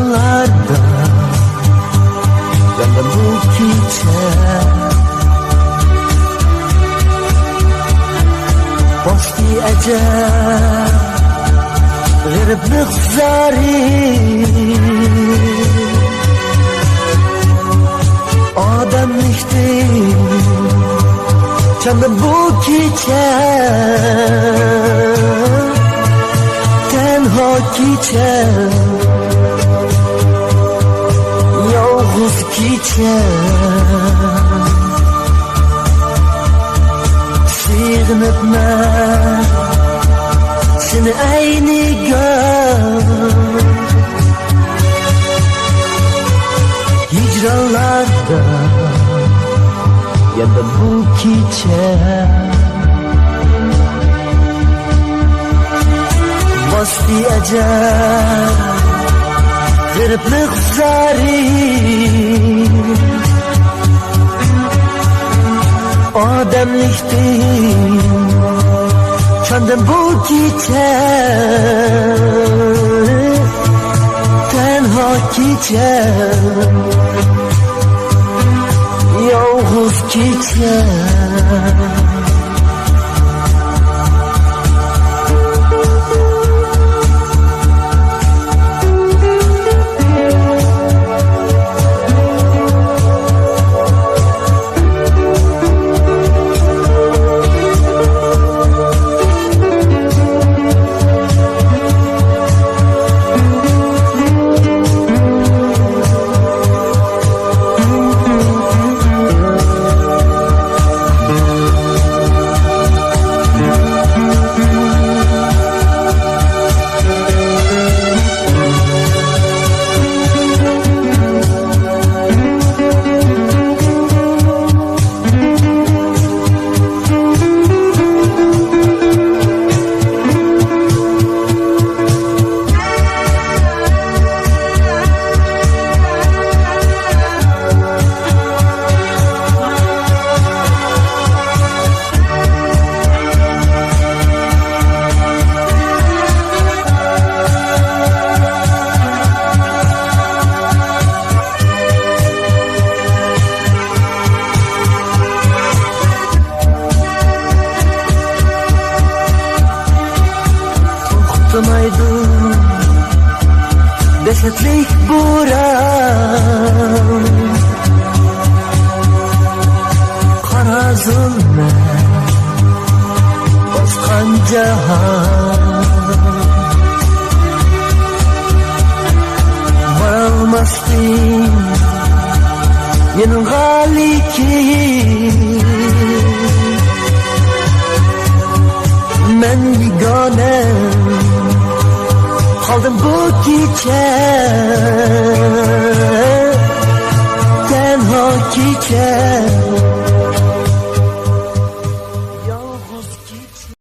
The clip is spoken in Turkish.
hicranlarda yandım bu gece. Boşti ecel gariplik zari adamlıktım canım bu gece. Tenha gece yalnız gece sığınıp ben seni aynı gör. Hicranlarda yandım bu gece. Basti ecel gariplik zari adamlıktım candım bu gece. Tenha gece yalnız gece. To'xtamaydim dehshatlik bo'ron, qora zulmat bosgan jahon. Borolmasdim men g'alikki, men yegona kaldım bu gece. Tenha gece